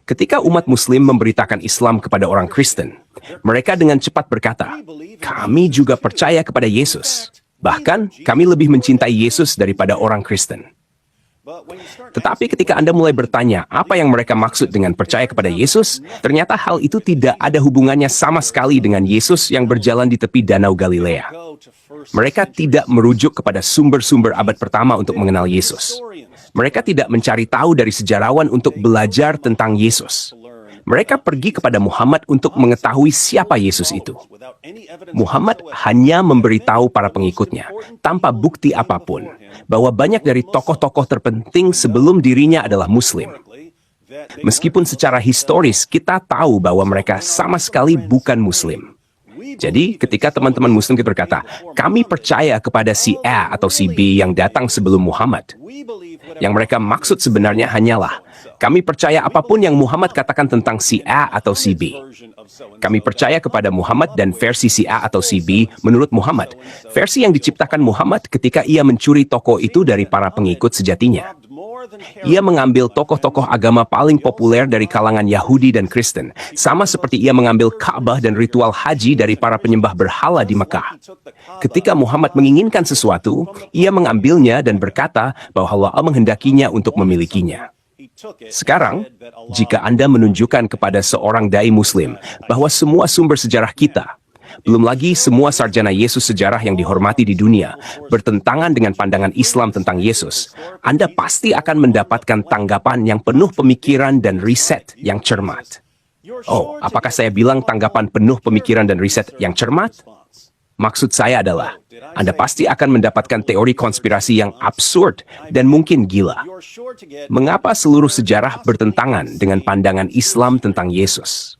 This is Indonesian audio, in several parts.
Ketika umat Muslim memberitakan Islam kepada orang Kristen, mereka dengan cepat berkata, "Kami juga percaya kepada Yesus. Bahkan, kami lebih mencintai Yesus daripada orang Kristen." Tetapi ketika Anda mulai bertanya apa yang mereka maksud dengan percaya kepada Yesus, ternyata hal itu tidak ada hubungannya sama sekali dengan Yesus yang berjalan di tepi Danau Galilea. Mereka tidak merujuk kepada sumber-sumber abad pertama untuk mengenal Yesus. Mereka tidak mencari tahu dari sejarawan untuk belajar tentang Yesus. Mereka pergi kepada Muhammad untuk mengetahui siapa Yesus itu. Muhammad hanya memberitahu para pengikutnya, tanpa bukti apapun, bahwa banyak dari tokoh-tokoh terpenting sebelum dirinya adalah Muslim. Meskipun secara historis kita tahu bahwa mereka sama sekali bukan Muslim. Jadi, ketika teman-teman Muslim kita berkata, "Kami percaya kepada si A atau si B yang datang sebelum Muhammad," yang mereka maksud sebenarnya hanyalah, kami percaya apapun yang Muhammad katakan tentang si A atau si B. Kami percaya kepada Muhammad dan versi si A atau si B menurut Muhammad, versi yang diciptakan Muhammad ketika ia mencuri tokoh itu dari para pengikut sejatinya. Ia mengambil tokoh-tokoh agama paling populer dari kalangan Yahudi dan Kristen, sama seperti ia mengambil Ka'bah dan ritual haji dari para penyembah berhala di Mekah. Ketika Muhammad menginginkan sesuatu, ia mengambilnya dan berkata bahwa Allah menghendakinya untuk memilikinya. Sekarang, jika Anda menunjukkan kepada seorang dai Muslim bahwa semua sumber sejarah kita, belum lagi semua sarjana Yesus sejarah yang dihormati di dunia, bertentangan dengan pandangan Islam tentang Yesus, Anda pasti akan mendapatkan tanggapan yang penuh pemikiran dan riset yang cermat. Oh, apakah saya bilang tanggapan penuh pemikiran dan riset yang cermat? Maksud saya adalah, Anda pasti akan mendapatkan teori konspirasi yang absurd dan mungkin gila. Mengapa seluruh sejarah bertentangan dengan pandangan Islam tentang Yesus?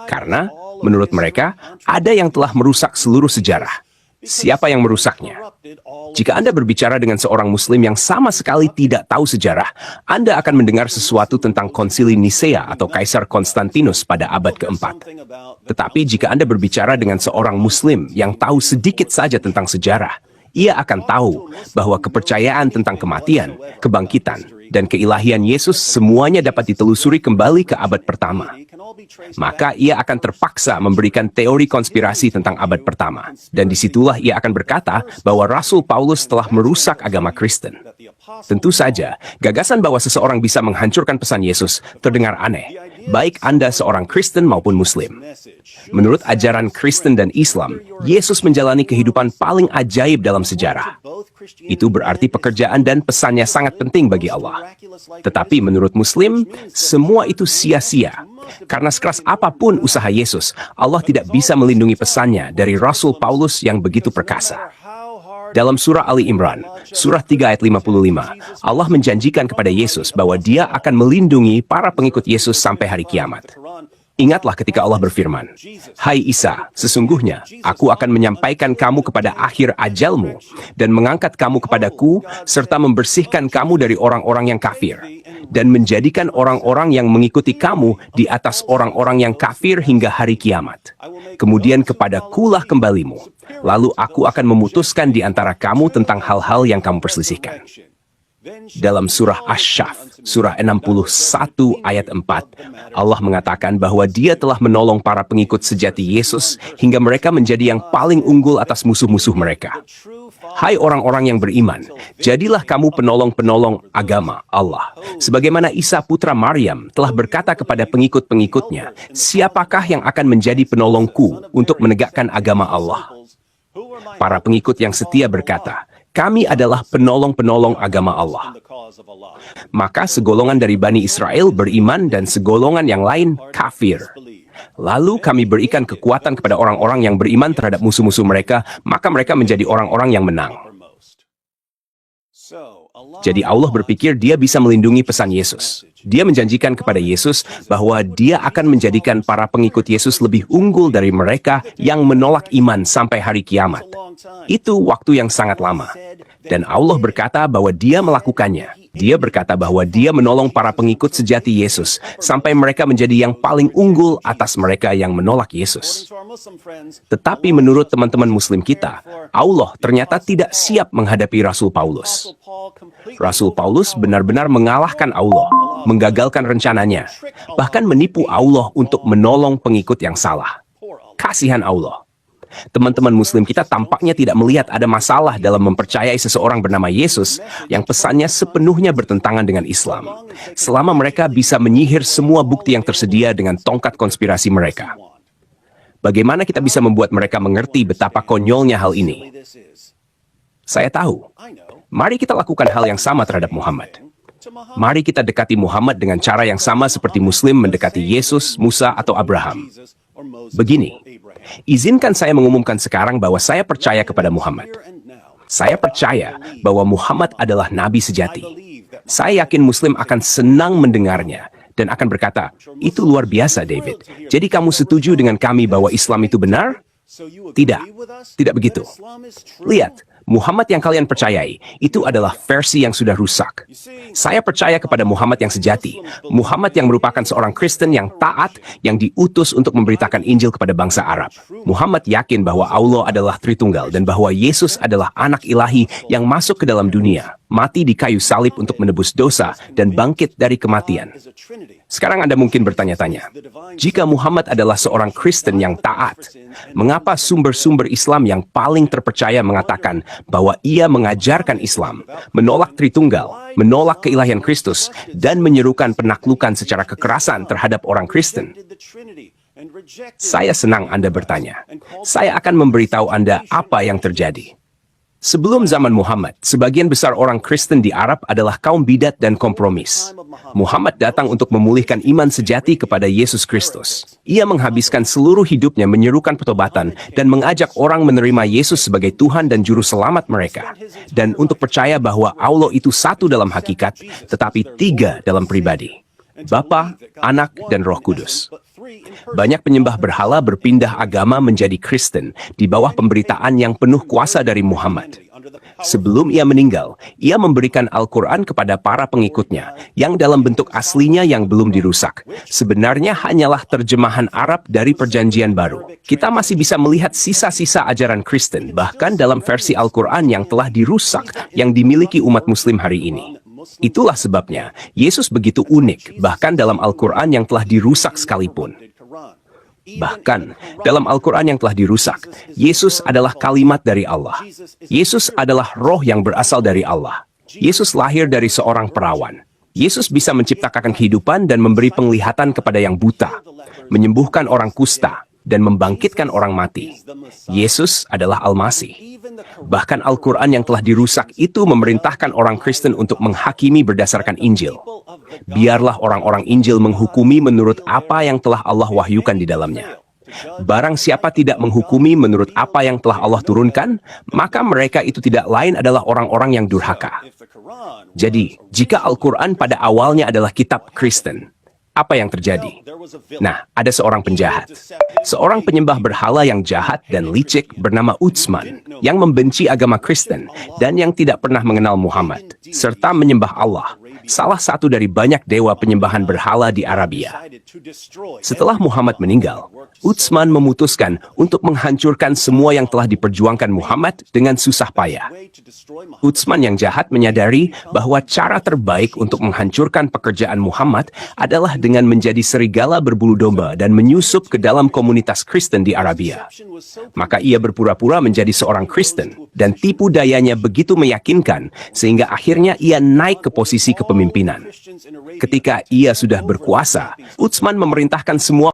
Karena, menurut mereka, ada yang telah merusak seluruh sejarah. Siapa yang merusaknya? Jika Anda berbicara dengan seorang Muslim yang sama sekali tidak tahu sejarah, Anda akan mendengar sesuatu tentang Konsili Nisea atau Kaisar Konstantinus pada abad keempat. Tetapi jika Anda berbicara dengan seorang Muslim yang tahu sedikit saja tentang sejarah, ia akan tahu bahwa kepercayaan tentang kematian, kebangkitan, dan keilahian Yesus semuanya dapat ditelusuri kembali ke abad pertama. Maka ia akan terpaksa memberikan teori konspirasi tentang abad pertama. Dan disitulah ia akan berkata bahwa Rasul Paulus telah merusak agama Kristen. Tentu saja, gagasan bahwa seseorang bisa menghancurkan pesan Yesus terdengar aneh, baik Anda seorang Kristen maupun Muslim. Menurut ajaran Kristen dan Islam, Yesus menjalani kehidupan paling ajaib dalam sejarah. Itu berarti pekerjaan dan pesannya sangat penting bagi Allah. Tetapi menurut Muslim, semua itu sia-sia. Karena sekeras apapun usaha Yesus, Allah tidak bisa melindungi pesannya dari Rasul Paulus yang begitu perkasa. Dalam surah Ali Imran, surah 3 ayat 55, Allah menjanjikan kepada Yesus bahwa Dia akan melindungi para pengikut Yesus sampai hari kiamat. Ingatlah ketika Allah berfirman, "Hai Isa, sesungguhnya aku akan menyampaikan kamu kepada akhir ajalmu dan mengangkat kamu kepadaku serta membersihkan kamu dari orang-orang yang kafir dan menjadikan orang-orang yang mengikuti kamu di atas orang-orang yang kafir hingga hari kiamat. Kemudian kepadakulah kembalimu, lalu aku akan memutuskan di antara kamu tentang hal-hal yang kamu perselisihkan." Dalam surah Asy-Syaff, surah 61 ayat 4, Allah mengatakan bahwa Dia telah menolong para pengikut sejati Yesus hingga mereka menjadi yang paling unggul atas musuh-musuh mereka. Hai orang-orang yang beriman, jadilah kamu penolong-penolong agama Allah. Sebagaimana Isa putra Maryam telah berkata kepada pengikut-pengikutnya, "Siapakah yang akan menjadi penolongku untuk menegakkan agama Allah?" Para pengikut yang setia berkata, "Kami adalah penolong-penolong agama Allah." Maka segolongan dari Bani Israel beriman dan segolongan yang lain kafir. Lalu kami berikan kekuatan kepada orang-orang yang beriman terhadap musuh-musuh mereka, maka mereka menjadi orang-orang yang menang. Jadi Allah berpikir Dia bisa melindungi pesan Yesus. Dia menjanjikan kepada Yesus bahwa Dia akan menjadikan para pengikut Yesus lebih unggul dari mereka yang menolak iman sampai hari kiamat. Itu waktu yang sangat lama. Dan Allah berkata bahwa Dia melakukannya. Dia berkata bahwa Dia menolong para pengikut sejati Yesus sampai mereka menjadi yang paling unggul atas mereka yang menolak Yesus. Tetapi menurut teman-teman Muslim kita, Allah ternyata tidak siap menghadapi Rasul Paulus. Rasul Paulus benar-benar mengalahkan Allah. menggagalkan rencananya, bahkan menipu Allah untuk menolong pengikut yang salah. Kasihan Allah. Teman-teman Muslim kita tampaknya tidak melihat ada masalah dalam mempercayai seseorang bernama Yesus yang pesannya sepenuhnya bertentangan dengan Islam, selama mereka bisa menyihir semua bukti yang tersedia dengan tongkat konspirasi mereka. Bagaimana kita bisa membuat mereka mengerti betapa konyolnya hal ini? Saya tahu. Mari kita lakukan hal yang sama terhadap Muhammad. Mari kita dekati Muhammad dengan cara yang sama seperti Muslim mendekati Yesus, Musa, atau Abraham. Begini, izinkan saya mengumumkan sekarang bahwa saya percaya kepada Muhammad. Saya percaya bahwa Muhammad adalah nabi sejati. Saya yakin Muslim akan senang mendengarnya dan akan berkata, "Itu luar biasa, David. Jadi kamu setuju dengan kami bahwa Islam itu benar?" Tidak, tidak begitu. Lihat, Muhammad yang kalian percayai, itu adalah versi yang sudah rusak. Saya percaya kepada Muhammad yang sejati, Muhammad yang merupakan seorang Kristen yang taat, yang diutus untuk memberitakan Injil kepada bangsa Arab. Muhammad yakin bahwa Allah adalah Tritunggal dan bahwa Yesus adalah anak ilahi yang masuk ke dalam dunia, mati di kayu salib untuk menebus dosa, dan bangkit dari kematian. Sekarang Anda mungkin bertanya-tanya, jika Muhammad adalah seorang Kristen yang taat, mengapa sumber-sumber Islam yang paling terpercaya mengatakan bahwa ia mengajarkan Islam, menolak Tritunggal, menolak keilahian Kristus, dan menyerukan penaklukan secara kekerasan terhadap orang Kristen? Saya senang Anda bertanya. Saya akan memberitahu Anda apa yang terjadi. Sebelum zaman Muhammad, sebagian besar orang Kristen di Arab adalah kaum bidat dan kompromis. Muhammad datang untuk memulihkan iman sejati kepada Yesus Kristus. Ia menghabiskan seluruh hidupnya menyerukan pertobatan dan mengajak orang menerima Yesus sebagai Tuhan dan Juru Selamat mereka. Dan untuk percaya bahwa Allah itu satu dalam hakikat, tetapi tiga dalam pribadi. Bapa, Anak, dan Roh Kudus. Banyak penyembah berhala berpindah agama menjadi Kristen di bawah pemberitaan yang penuh kuasa dari Muhammad. Sebelum ia meninggal, ia memberikan Al-Quran kepada para pengikutnya, yang dalam bentuk aslinya yang belum dirusak. Sebenarnya hanyalah terjemahan Arab dari Perjanjian Baru. Kita masih bisa melihat sisa-sisa ajaran Kristen, bahkan dalam versi Al-Quran yang telah dirusak, yang dimiliki umat Muslim hari ini. Itulah sebabnya Yesus begitu unik, bahkan dalam Al-Quran yang telah dirusak sekalipun. Bahkan dalam Al-Quran yang telah dirusak, Yesus adalah kalimat dari Allah. Yesus adalah roh yang berasal dari Allah. Yesus lahir dari seorang perawan. Yesus bisa menciptakan kehidupan dan memberi penglihatan kepada yang buta, menyembuhkan orang kusta, dan membangkitkan orang mati. Yesus adalah Al-Masih. Bahkan Al-Quran yang telah dirusak itu memerintahkan orang Kristen untuk menghakimi berdasarkan Injil. Biarlah orang-orang Injil menghukumi menurut apa yang telah Allah wahyukan di dalamnya. Barang siapa tidak menghukumi menurut apa yang telah Allah turunkan, maka mereka itu tidak lain adalah orang-orang yang durhaka. Jadi, jika Al-Quran pada awalnya adalah kitab Kristen, apa yang terjadi? Nah, ada seorang penjahat. Seorang penyembah berhala yang jahat dan licik bernama Utsman, yang membenci agama Kristen dan yang tidak pernah mengenal Muhammad, serta menyembah Allah, salah satu dari banyak dewa penyembahan berhala di Arabia. Setelah Muhammad meninggal, Utsman memutuskan untuk menghancurkan semua yang telah diperjuangkan Muhammad dengan susah payah. Utsman yang jahat menyadari bahwa cara terbaik untuk menghancurkan pekerjaan Muhammad adalah dengan menjadi serigala berbulu domba dan menyusup ke dalam komunitas Kristen di Arabia. Maka ia berpura-pura menjadi seorang Kristen, dan tipu dayanya begitu meyakinkan sehingga akhirnya ia naik ke posisi kepemimpinan. Ketika ia sudah berkuasa, Utsman memerintahkan semua